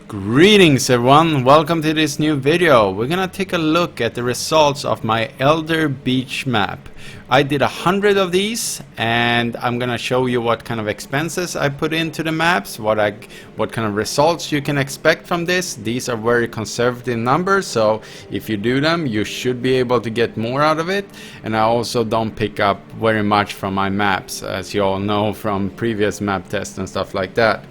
Greetings everyone, welcome to this new video. We're gonna take a look at the results of my Elder Beach map. I did 100 of these and I'm gonna show you what kind of expenses I put into the maps, what kind of results you can expect from this. These are very conservative numbers, so if you do them you should be able to get more out of it. And I also don't pick up very much from my maps, as you all know from previous map tests and stuff like that.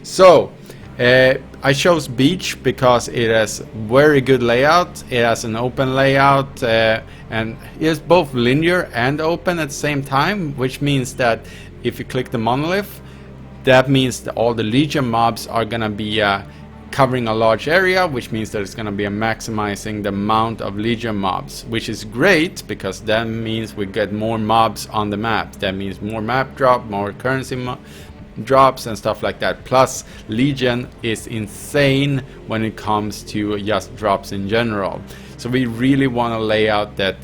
So I chose beach because it has very good layout. It has an open layout and it is both linear and open at the same time, which means that if you click the monolith, that means that all the legion mobs are gonna be covering a large area, which means that it's gonna be maximizing the amount of legion mobs, which is great because that means we get more mobs on the map. That means more map drop, more currency drops and stuff like that. Plus Legion is insane when it comes to just drops in general, so we really want a layout that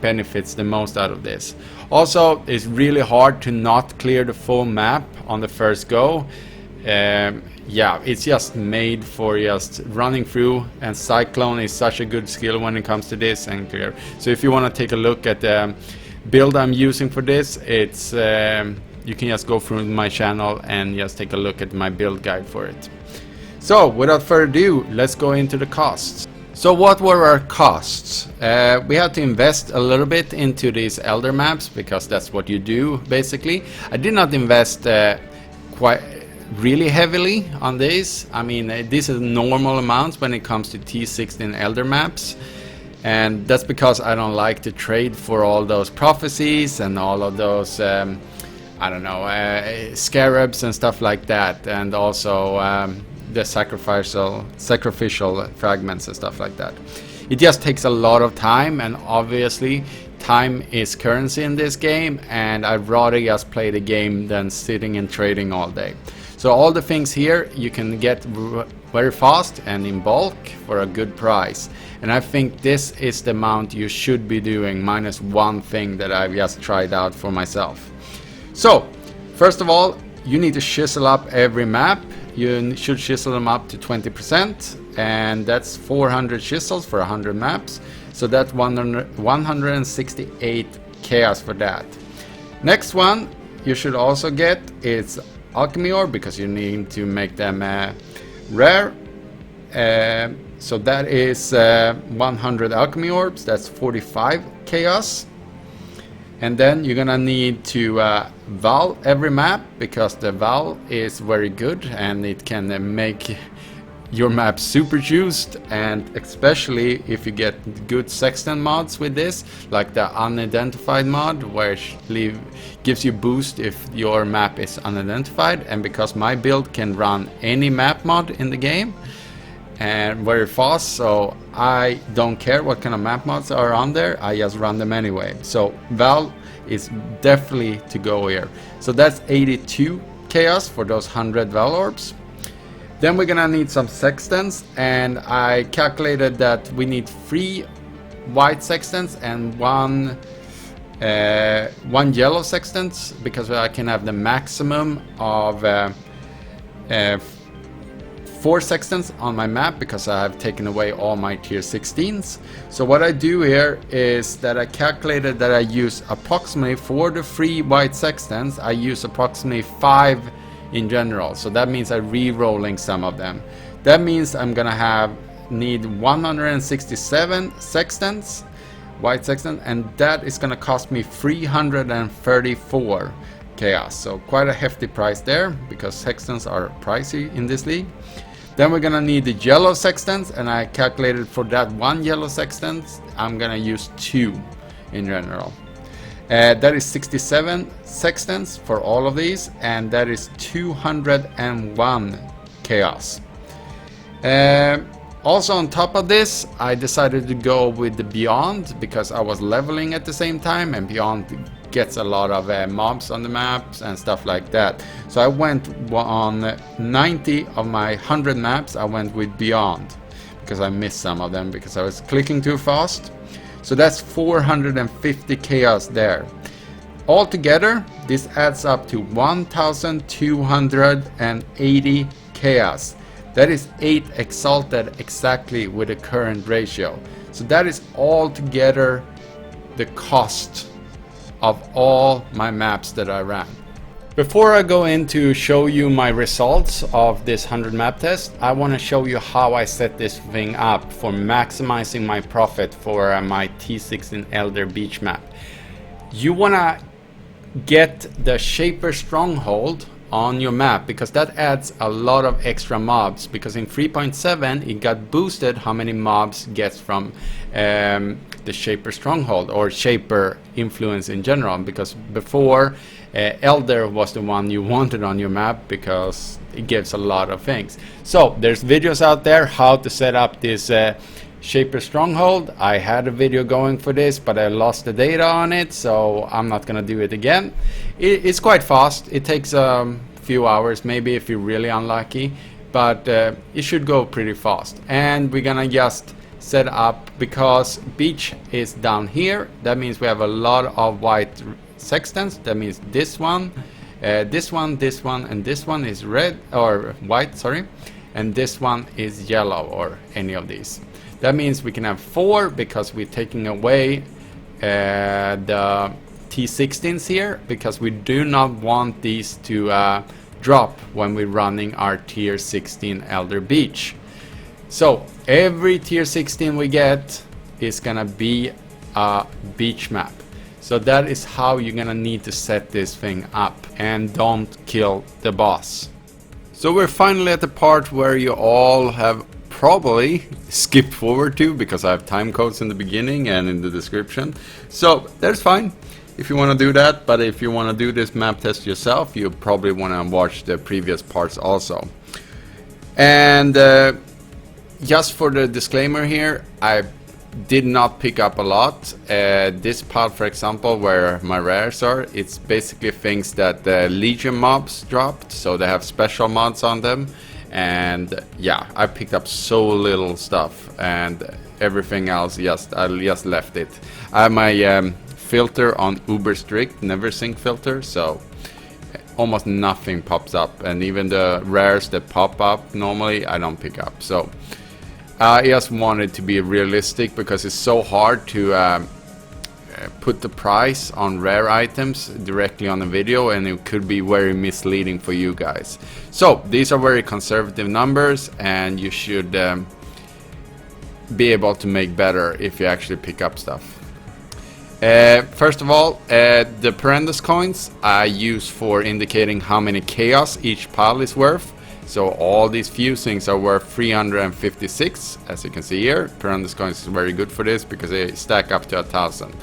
benefits the most out of this. Also, it's really hard to not clear the full map on the first go. Yeah, it's just made for just running through, and Cyclone is such a good skill when it comes to this and clear. So if you want to take a look at the build I'm using for this, it's you can just go through my channel and just take a look at my build guide for it. So without further ado, let's go into the costs. So what were our costs? We had to invest a little bit into these Elder maps because that's what you do basically. I did not invest quite really heavily on these. I mean, this is normal amounts when it comes to T16 Elder maps. And that's because I don't like to trade for all those prophecies and all of those I don't know, scarabs and stuff like that, and also the sacrificial fragments and stuff like that. It just takes a lot of time, and obviously time is currency in this game, and I'd rather just play the game than sitting and trading all day. So all the things here you can get very fast and in bulk for a good price, and I think this is the amount you should be doing, minus one thing that I've just tried out for myself. So, first of all, you need to chisel up every map. You should chisel them up to 20%, and that's 400 chisels for 100 maps. So that's 168 chaos for that. Next one you should also get is alchemy ore, because you need to make them rare. So that is 100 alchemy orbs, that's 45 chaos. And then you're gonna need to val every map, because the val is very good and it can make your map super juiced, and especially if you get good sextant mods with this, like the unidentified mod, which gives you boost if your map is unidentified. And because my build can run any map mod in the game and very fast, so I don't care what kind of map mods are on there, I just run them anyway. So Val is definitely to go here. So that's 82 chaos for those 100 Val orbs. Then we're gonna need some sextants, and I calculated that we need 3 white sextants and one yellow sextant, because I can have the maximum of 4 sextants on my map, because I have taken away all my tier 16s. So what I do here is that I calculated that I use approximately, for the 3 white sextants, I use approximately 5 in general. So that means I'm re-rolling some of them. That means I'm gonna need 167 sextants, white sextant, and that is gonna cost me 334 chaos. So quite a hefty price there, because sextants are pricey in this league. Then we're gonna need the yellow sextants, and I calculated for that 1 yellow sextant I'm gonna use 2 in general. That is 67 sextants for all of these, and that is 201 chaos. Also on top of this, I decided to go with the Beyond, because I was leveling at the same time, and Beyond gets a lot of mobs on the maps and stuff like that. So I went on 90 of my 100 maps, I went with Beyond, because I missed some of them because I was clicking too fast. So that's 450 chaos there. Altogether, this adds up to 1,280 chaos. That is 8 exalted exactly with the current ratio. So that is all together the cost of all my maps that I ran. Before I go in to show you my results of this 100 map test, I want to show you how I set this thing up for maximizing my profit for my T16 Elder Beach map. You want to get the Shaper Stronghold on your map because that adds a lot of extra mobs, because in 3.7 it got boosted how many mobs gets from the Shaper Stronghold or Shaper influence in general, because before Elder was the one you wanted on your map because it gives a lot of things. So there's videos out there how to set up this Shaper Stronghold. I had a video going for this, but I lost the data on it, so I'm not gonna do it again. It's quite fast. It takes a few hours maybe if you're really unlucky, but it should go pretty fast. And we're gonna just set up, because beach is down here, that means we have a lot of white sextants. That means this one, this one, this one, and this one is red or white, sorry, and this one is yellow, or any of these. That means we can have 4 because we're taking away the T16s here, because we do not want these to drop when we're running our tier 16 Elder Beach. So every tier 16 we get is gonna be a beach map. So that is how you're gonna need to set this thing up, and don't kill the boss. So we're finally at the part where you all have probably skipped forward to, because I have time codes in the beginning and in the description. So that's fine if you want to do that, but if you want to do this map test yourself, you probably want to watch the previous parts also. And just for the disclaimer here, I did not pick up a lot. This pile, for example, where my rares are, it's basically things that the Legion mobs dropped, so they have special mods on them. And yeah, I picked up so little stuff, and everything else I just left it. I have my filter on uber strict, never sync filter, so almost nothing pops up, and even the rares that pop up normally I don't pick up. So I just wanted to be realistic, because it's so hard to put the price on rare items directly on the video, and it could be very misleading for you guys. So these are very conservative numbers, and you should be able to make better if you actually pick up stuff. First of all, the Perendus coins I use for indicating how many chaos each pile is worth. So all these fusings are worth 356, as you can see here. Perendus coins is very good for this because they stack up to 1,000.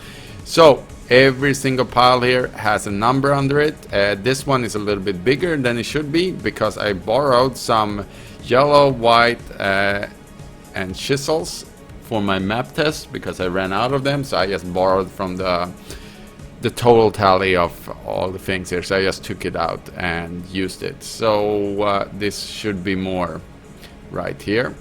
So every single pile here has a number under it. This one is a little bit bigger than it should be, because I borrowed some yellow, white, and chisels for my map test, because I ran out of them. So I just borrowed from the total tally of all the things here, so I just took it out and used it. So this should be more right here.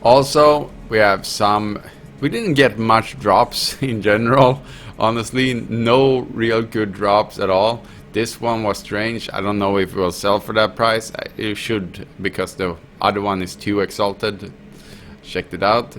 Also, we have some, we didn't get much drops in general, honestly, no real good drops at all. This one was strange. I don't know if it will sell for that price. It should, because the other one is 2 exalted. Checked it out.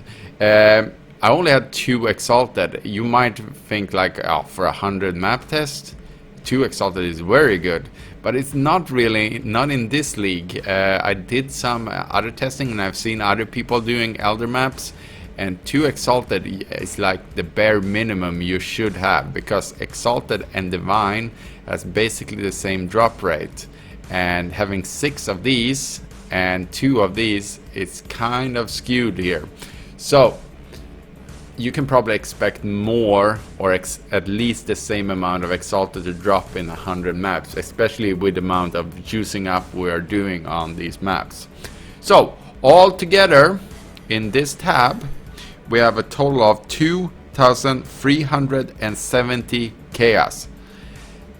I only had 2 exalted. You might think like, oh, for 100 map test, 2 exalted is very good, but it's not really, not in this league. I did some other testing, and I've seen other people doing Elder maps, and 2 exalted is like the bare minimum you should have, because exalted and divine has basically the same drop rate, and having 6 of these and 2 of these, it's kind of skewed here. So you can probably expect more, or at least the same amount of exalted to drop in 100 maps, especially with the amount of juicing up we are doing on these maps. So all together in this tab we have a total of 2,370 chaos.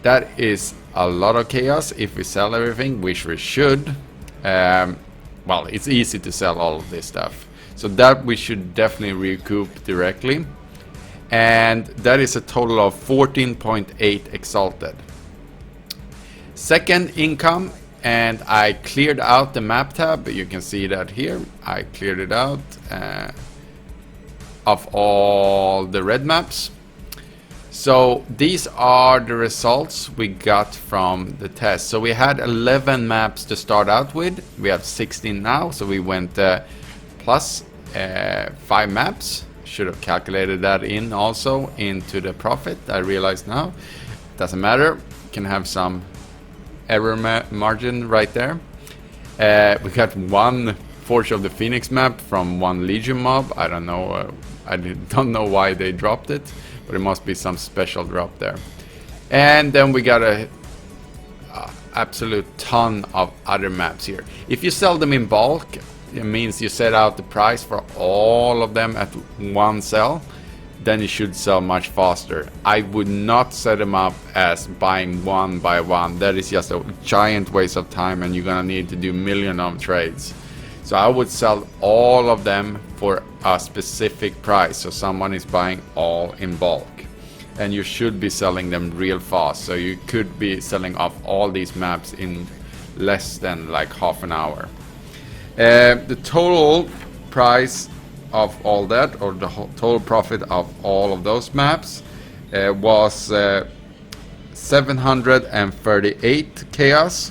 That is a lot of chaos if we sell everything, which we should. Well, it's easy to sell all of this stuff, so that we should definitely recoup directly. And that is a total of 14.8 exalted. Second income, and I cleared out the map tab. You can see that here. I cleared it out of all the red maps. So these are the results we got from the test. So we had 11 maps to start out with. We have 16 now, so we went plus 5 maps. Should have calculated that in also into the profit. I realize now. Doesn't matter. You can have some error margin right there. We got one Forge of the Phoenix map from one Legion mob. I don't know. I don't know why they dropped it, but it must be some special drop there. And then we got a absolute ton of other maps here. If you sell them in bulk, it means you set out the price for all of them at one sell, then you should sell much faster. I would not set them up as buying one by one. That is just a giant waste of time, and you're gonna need to do millions of trades. So I would sell all of them for a specific price, so someone is buying all in bulk. And you should be selling them real fast, so you could be selling off all these maps in less than like half an hour. The total price of all that, or the total profit of all of those maps, was 738 chaos.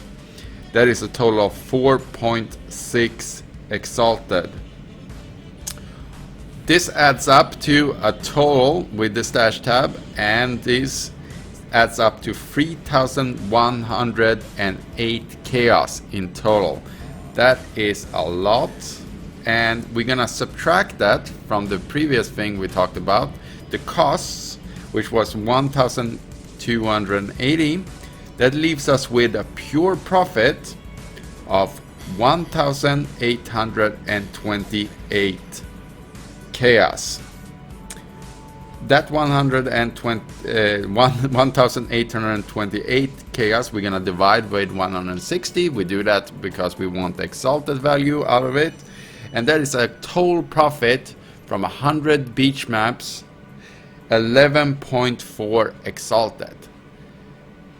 That is a total of 4.6 exalted. This adds up to a total with the stash tab, and this adds up to 3,108 chaos in total. That is a lot, and we're gonna subtract that from the previous thing we talked about, the costs, which was 1,280. That leaves us with a pure profit of 1,828 chaos. That 1,828 chaos we're gonna divide with 160. We do that because we want the exalted value out of it, and that is a total profit from 100 beach maps, 11.4 exalted.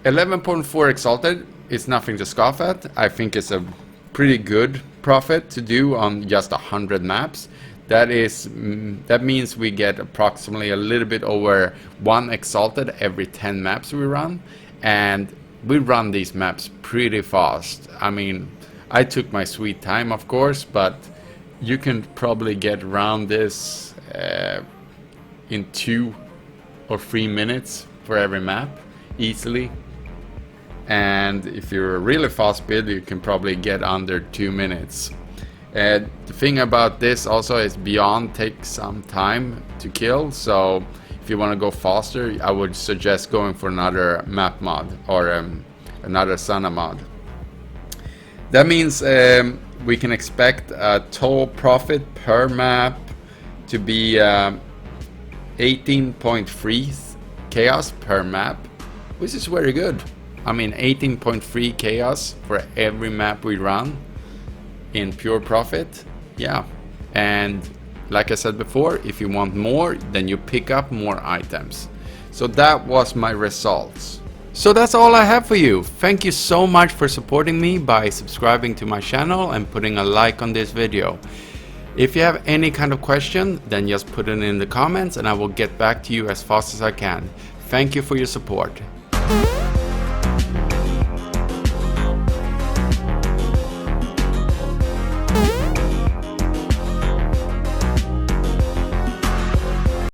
11.4 exalted is nothing to scoff at. I think it's a pretty good profit to do on just 100 maps. That means we get approximately a little bit over 1 exalted every 10 maps we run, and we run these maps pretty fast. I mean, I took my sweet time, of course, but you can probably get around this in 2 or 3 minutes for every map easily. And if you're a really fast build, you can probably get under 2 minutes. The thing about this also is Beyond takes some time to kill, so if you want to go faster, I would suggest going for another map mod or another Zana mod. That means we can expect a total profit per map to be 18.3 chaos per map, which is very good. I mean, 18.3 chaos for every map we run in pure profit. Yeah, and like I said before, if you want more, then you pick up more items. So that was my results. So that's all I have for you. Thank you so much for supporting me by subscribing to my channel and putting a like on this video. If you have any kind of question, then just put it in the comments and I will get back to you as fast as I can. Thank you for your support.